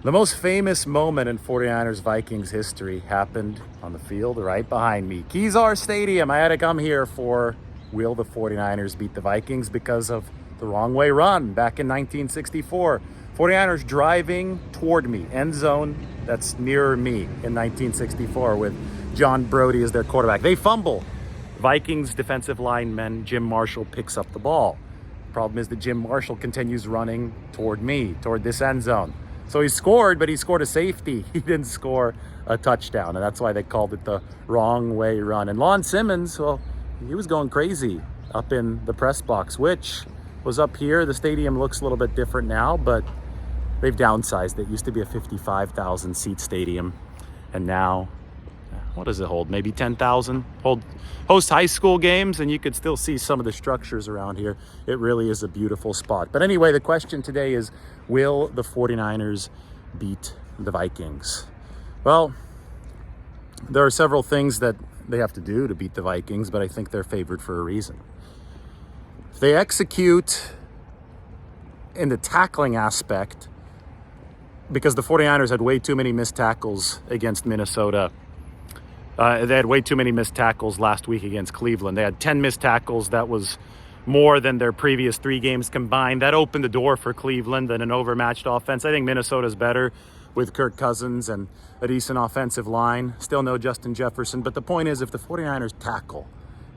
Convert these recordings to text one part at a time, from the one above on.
The most famous moment in 49ers Vikings history happened on the field right behind me. Kezar Stadium. I had to come here for will the 49ers beat the Vikings because of the wrong way run back in 1964. 49ers driving toward me, end zone that's nearer me in 1964 with John Purdy as their quarterback. They fumble. Vikings defensive lineman Jim Marshall picks up the ball. Problem is that Jim Marshall continues running toward me, toward this end zone. So he scored, but he scored a safety. He didn't score a touchdown, and that's why they called it the wrong way run. And Lon Simmons, well, he was going crazy up in the press box, which was up here. The stadium looks a little bit different now, but they've downsized. It used to be a 55,000 seat stadium, and now, what does it hold? Maybe 10,000? Host high school games, and you could still see some of the structures around here. It really is a beautiful spot. But anyway, the question today is, will the 49ers beat the Vikings? Well, there are several things that they have to do to beat the Vikings, but I think they're favored for a reason. If they execute in the tackling aspect, because the 49ers had way too many missed tackles against Minnesota. They had way too many missed tackles last week against Cleveland. They had 10 missed tackles. That was more than their previous 3 games combined. That opened the door for Cleveland and an overmatched offense. I think Minnesota's better with Kirk Cousins and a decent offensive line. Still no Justin Jefferson. But the point is, if the 49ers tackle,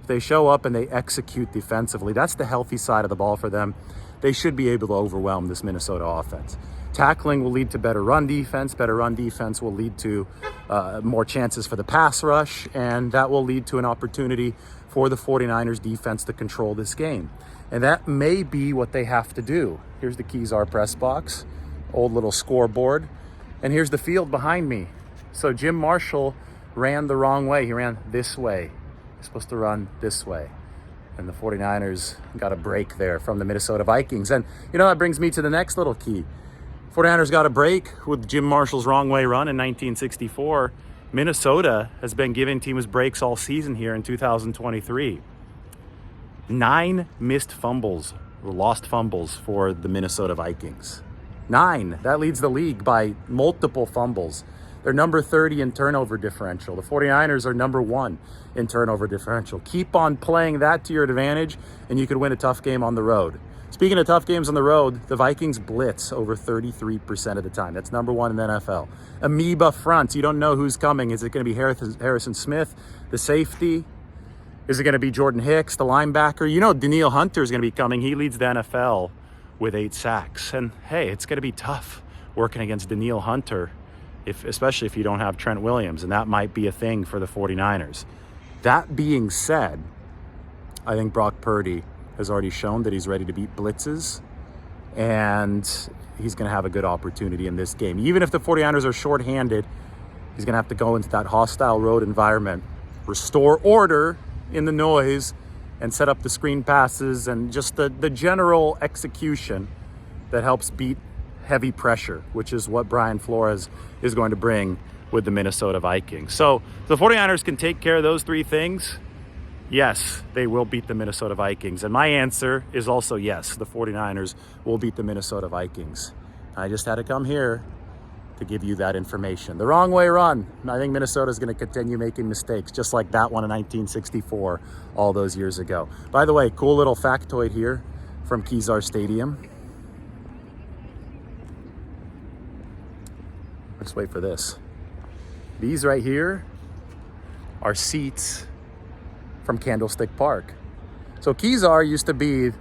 if they show up and they execute defensively, that's the healthy side of the ball for them. They should be able to overwhelm this Minnesota offense. Tackling will lead to better run defense. Better run defense will lead to more chances for the pass rush, and that will lead to an opportunity for the 49ers defense to control this game. And that may be what they have to do. Here's the Kezar press box, old little scoreboard, and here's the field behind me. So Jim Marshall ran the wrong way. He ran this way. He's supposed to run this way. And the 49ers got a break there from the Minnesota Vikings. And, that brings me to the next little key. 49ers got a break with Jim Marshall's wrong way run in 1964. Minnesota has been giving teams breaks all season here in 2023. 9 missed fumbles, or lost fumbles for the Minnesota Vikings. 9. That leads the league by multiple fumbles. They're number 30 in turnover differential. The 49ers are number 1 in turnover differential. Keep on playing that to your advantage, and you could win a tough game on the road. Speaking of tough games on the road, the Vikings blitz over 33% of the time. That's number 1 in the NFL. Amoeba fronts. You don't know who's coming. Is it going to be Harrison Smith, the safety? Is it going to be Jordan Hicks, the linebacker? Danielle Hunter is going to be coming. He leads the NFL with 8 sacks. And, hey, it's going to be tough working against Danielle Hunter, especially if you don't have Trent Williams. And that might be a thing for the 49ers. That being said, I think Brock Purdy has already shown that he's ready to beat blitzes, and he's going to have a good opportunity in this game. Even if the 49ers are shorthanded, he's going to have to go into that hostile road environment, restore order in the noise, and set up the screen passes and just the general execution that helps beat heavy pressure, which is what Brian Flores is going to bring with the Minnesota Vikings. So the 49ers can take care of those 3 things. Yes, they will beat the Minnesota Vikings. And my answer is also yes, the 49ers will beat the Minnesota Vikings. I just had to come here to give you that information. The wrong way run. I think Minnesota is going to continue making mistakes, just like that one in 1964, all those years ago. By the way, cool little factoid here from Kezar Stadium. Let's wait for this. These right here are seats from Candlestick Park. So Kezar used to be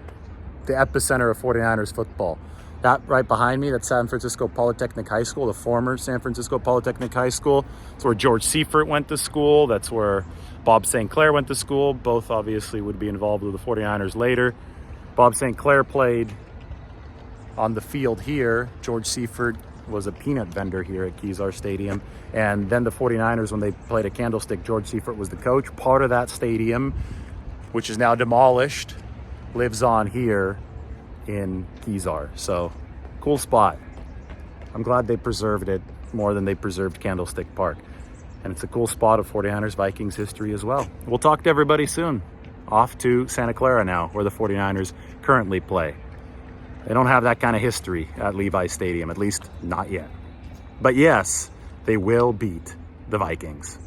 the epicenter of 49ers football. That right behind me, that's San Francisco Polytechnic High School, the former San Francisco Polytechnic High School. It's where George Seifert went to school. That's where Bob St. Clair went to school. Both obviously would be involved with the 49ers later. Bob St. Clair played on the field here. George Seifert was a peanut vendor here at Kezar Stadium. And then the 49ers, when they played at Candlestick, George Seifert was the coach. Part of that stadium, which is now demolished, lives on here in Kezar. So, cool spot. I'm glad they preserved it more than they preserved Candlestick Park. And it's a cool spot of 49ers Vikings history as well. We'll talk to everybody soon. Off to Santa Clara now, where the 49ers currently play. They don't have that kind of history at Levi Stadium, at least not yet. But yes, they will beat the Vikings.